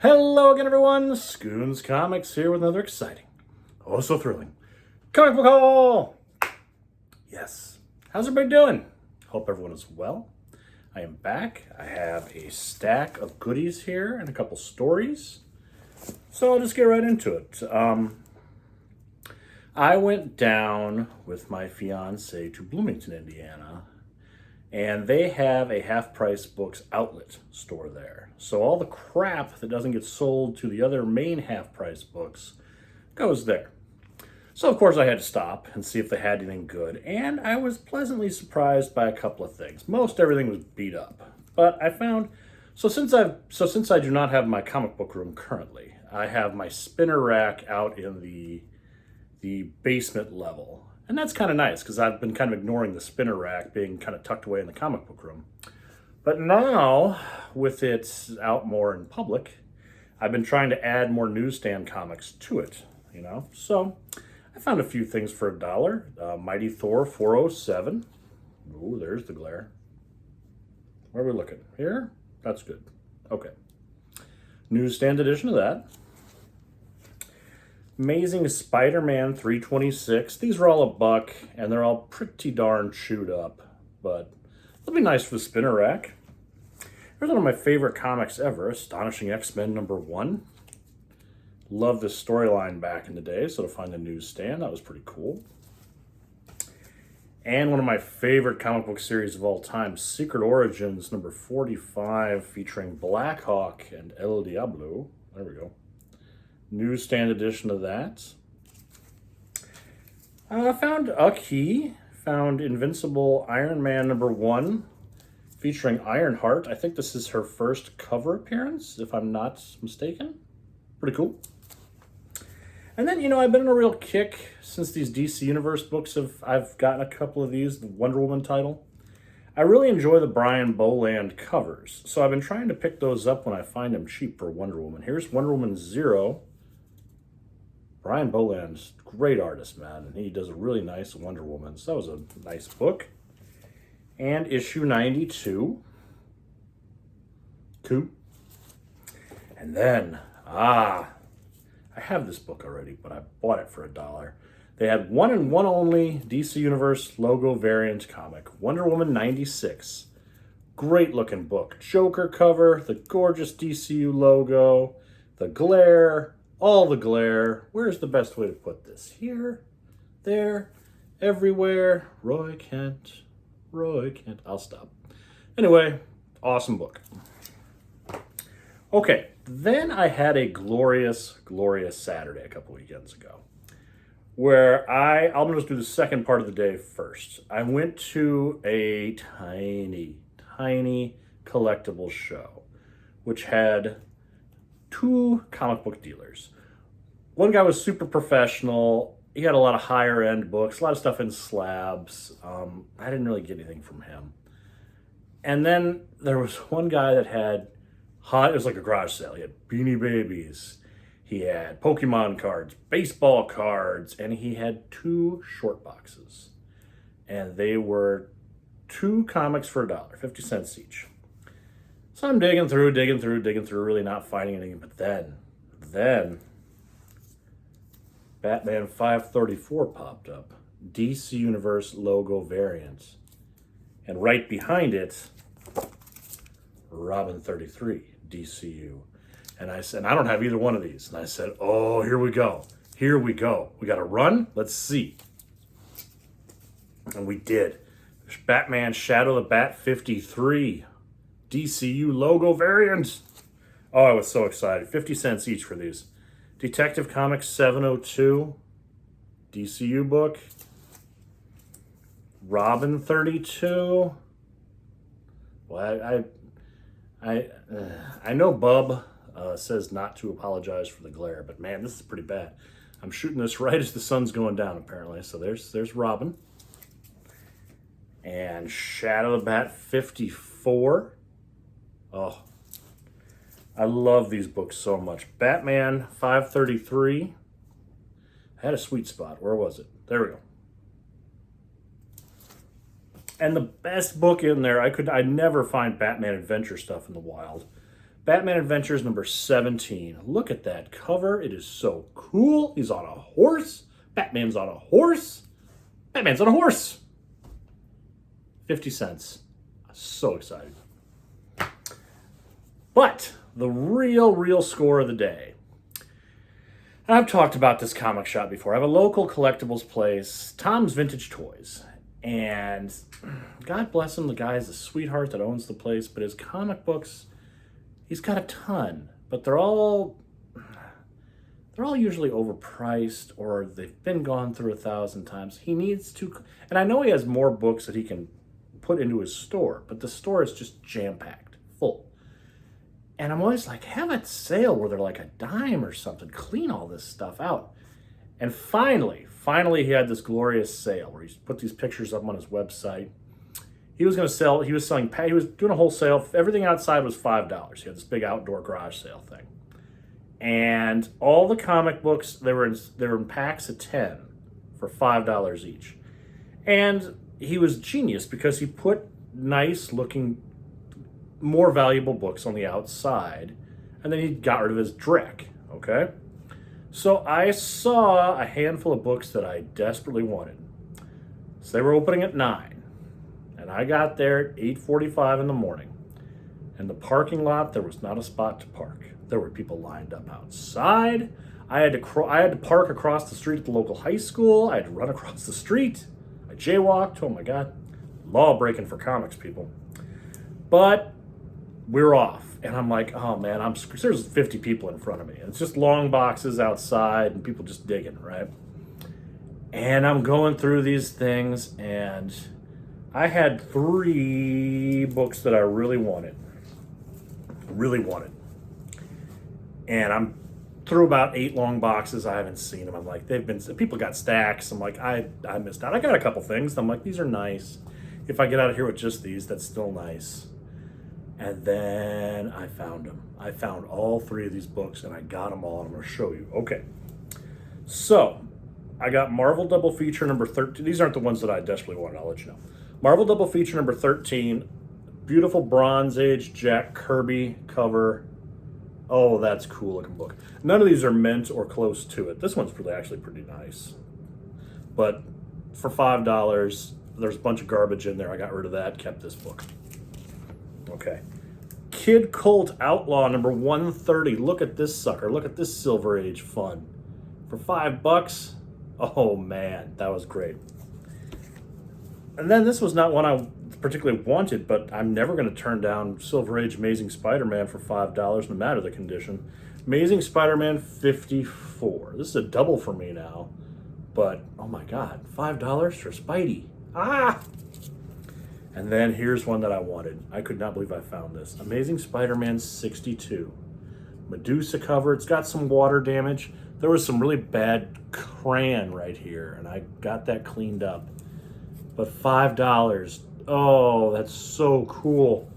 Hello again, everyone. Scoons Comics here with another exciting, oh so thrilling comic book haul. Yes. How's everybody doing? Hope everyone is well. I am back. I have a stack of goodies here and a couple stories. So I'll just get right into it. I went down with my fiance to Bloomington, Indiana, and they have a half-price books outlet store there. So all the crap that doesn't get sold to the other main half-price books goes there. So of course I had to stop and see if they had anything good, and I was pleasantly surprised by a couple of things. Most everything was beat up, but I found since I do not have my comic book room currently, I have my spinner rack out in the basement level. And that's kind of nice because I've been kind of ignoring the spinner rack being kind of tucked away in the comic book room. But now, with it out more in public, I've been trying to add more newsstand comics to it, So I found a few things for $1. Mighty Thor 407. Ooh, there's the glare. Where are we looking? Here? That's good. Okay. Newsstand edition of that. Amazing SpiderMan 326. These are all $1, and they're all pretty darn chewed up, but they'll be nice for the spinner rack. Here's one of my favorite comics ever, Astonishing X-Men #1. Love this storyline back in the day, so to find a newsstand, that was pretty cool. And one of my favorite comic book series of all time, Secret Origins #45, featuring Blackhawk and El Diablo. There we go. Newsstand edition of that. I found a key. Found Invincible Iron Man #1, featuring Ironheart. I think this is her first cover appearance, if I'm not mistaken. Pretty cool. And then, I've been in a real kick since these DC Universe books I've gotten a couple of these, the Wonder Woman title. I really enjoy the Brian Boland covers, so I've been trying to pick those up when I find them cheap for Wonder Woman. Here's Wonder Woman 0. Brian Boland's a great artist, man, and he does a really nice Wonder Woman, so that was a nice book. And issue 92. Cool. And then, I have this book already, but I bought it for $1. They had one and one only DC Universe logo variant comic, Wonder Woman 96. Great looking book. Joker cover, the gorgeous DCU logo, the glare, all the glare. Where's the best way to put this? Here, there, everywhere. Roy Kent. I'll stop. Anyway, awesome book. Okay, then I had a glorious, glorious Saturday a couple weekends ago, where I'm going to do the second part of the day first. I went to a tiny, tiny collectible show, which had 2 comic book dealers. One guy was super professional. He had a lot of higher end books, a lot of stuff in slabs. I didn't really get anything from him. And then there was one guy that had it was like a garage sale. He had Beanie Babies. He had Pokemon cards, baseball cards, and he had 2 short boxes. And they were 2 comics for $1, 50 cents each. So I'm digging through, really not finding anything. But then, Batman 534 popped up. DC Universe logo variant. And right behind it, Robin 33, DCU. And I said, I don't have either one of these. And I said, oh, here we go. We got to run? Let's see. And we did. There's Batman Shadow the Bat 53. DCU logo variant. Oh, I was so excited. 50 cents each for these. Detective Comics 702. DCU book. Robin 32. Well, I know Bub says not to apologize for the glare, but man, this is pretty bad. I'm shooting this right as the sun's going down, apparently. So there's Robin. And Shadow the Bat 54. Oh, I love these books so much. Batman 533. I had a sweet spot. Where was it? There we go. And the best book in there, I never find Batman adventure stuff in the wild. Batman Adventures number 17. Look at that cover. It is so cool. He's on a horse. Batman's on a horse. Batman's on a horse. 50 cents. So excited. But the real score of the day. I've talked about this comic shop before. I have a local collectibles place, Tom's Vintage Toys. And God bless him, the guy is a sweetheart that owns the place, but his comic books, he's got a ton, but they're all usually overpriced, or they've been gone through 1,000 times. He needs to, and I know he has more books that he can put into his store, but the store is just jam-packed, full. And I'm always like, have a sale where they're like a dime or something. Clean all this stuff out. And finally, he had this glorious sale where he put these pictures up on his website. He was doing a whole sale. Everything outside was $5. He had this big outdoor garage sale thing. And all the comic books, they were in packs of 10 for $5 each. And he was genius because he put nice looking, more valuable books on the outside, and then he got rid of his Drek, okay? So I saw a handful of books that I desperately wanted. So they were opening at 9, and I got there at 8:45 in the morning. In the parking lot, there was not a spot to park. There were people lined up outside. I had to park across the street at the local high school. I had to run across the street. I jaywalked. Oh my God. Law breaking for comics, people. But we're off. And I'm like, oh man, there's 50 people in front of me. It's just long boxes outside and people just digging, right? And I'm going through these things, and I had 3 books that I really wanted. And I'm through about 8 long boxes. I haven't seen them. I'm like, people got stacks. I'm like, I missed out. I got a couple things. I'm like, these are nice. If I get out of here with just these, that's still nice. And then I found them. I found all 3 of these books, and I got them all, and I'm going to show you. Okay. So, I got Marvel Double Feature number 13. These aren't the ones that I desperately wanted. I'll let you know. Marvel Double Feature number 13. Beautiful Bronze Age Jack Kirby cover. Oh, that's a cool looking book. None of these are mint or close to it. This one's actually pretty nice. But for $5, there's a bunch of garbage in there. I got rid of that, kept this book. Okay. Kid Colt Outlaw number 130. Look at this sucker. Look at this Silver Age fun. For $5. Oh man, that was great. And then this was not one I particularly wanted, but I'm never going to turn down Silver Age Amazing Spider-Man for $5, no matter the condition. Amazing Spider-Man 54. This is a double for me now. But, oh my God, $5 for Spidey. Ah! And then here's one that I wanted. I could not believe I found this. Amazing Spider-Man 62. Medusa cover. It's got some water damage. There was some really bad crayon right here, and I got that cleaned up. But $5. Oh, that's so cool.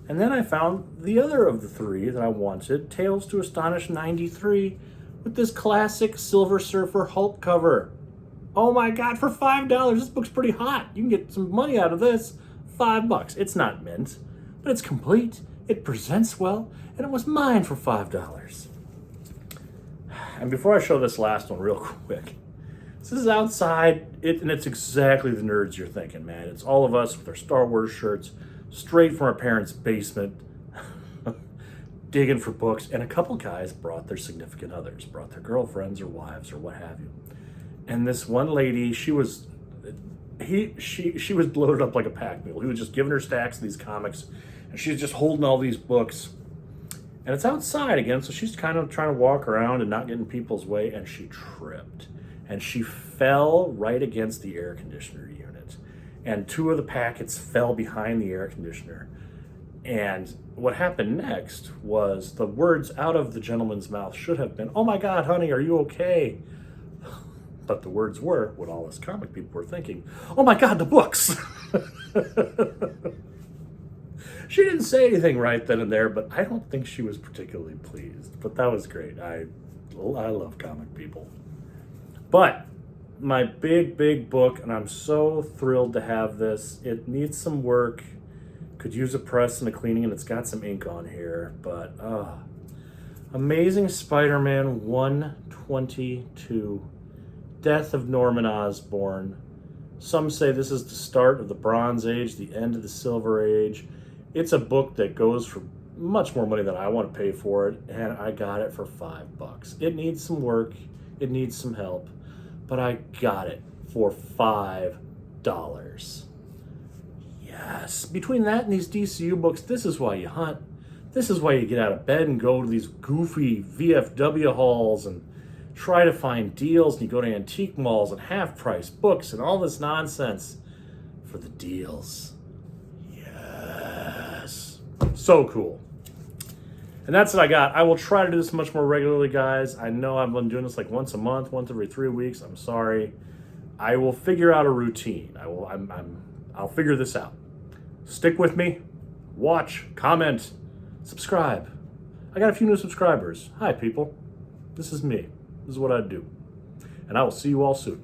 And then I found the other of the 3 that I wanted, Tales to Astonish 93, with this classic Silver Surfer Hulk cover. Oh my God, for $5, this book's pretty hot. You can get some money out of this. $5. It's not mint, but it's complete. It presents well, and it was mine for $5. And before I show this last one real quick, this is outside, and it's exactly the nerds you're thinking, man. It's all of us with our Star Wars shirts, straight from our parents' basement, digging for books, and a couple guys brought their significant others, brought their girlfriends or wives or what have you. And this one lady, she was loaded up like a pack mule. He was just giving her stacks of these comics, and she's just holding all these books. And it's outside again, so she's kind of trying to walk around and not get in people's way, and she tripped. And she fell right against the air conditioner unit. And 2 of the packets fell behind the air conditioner. And what happened next was the words out of the gentleman's mouth should have been, "Oh my God, honey, are you okay?" But the words were, what all us comic people were thinking, "Oh my God, the books!" She didn't say anything right then and there, but I don't think she was particularly pleased. But that was great. I love comic people. But my big book, and I'm so thrilled to have this. It needs some work. Could use a press and a cleaning, and it's got some ink on here, but Amazing Spider-Man 122, Death of Norman Osborn. Some say this is the start of the Bronze Age, the end of the Silver Age. It's a book that goes for much more money than I want to pay for it, and I got it for $5. It needs some work, it needs some help, but I got it for $5. Yes, between that and these DCU books, this is why you hunt. This is why you get out of bed and go to these goofy VFW hauls and try to find deals, and you go to antique malls and half-price books and all this nonsense for the deals. Yes. So cool. And that's what I got. I will try to do this much more regularly, guys. I know I've been doing this like once a month, once every 3 weeks. I'm sorry. I will figure out a routine. I'll figure this out. Stick with me. Watch, comment, subscribe. I got a few new subscribers. Hi, people. This is me. This is what I do. And I will see you all soon.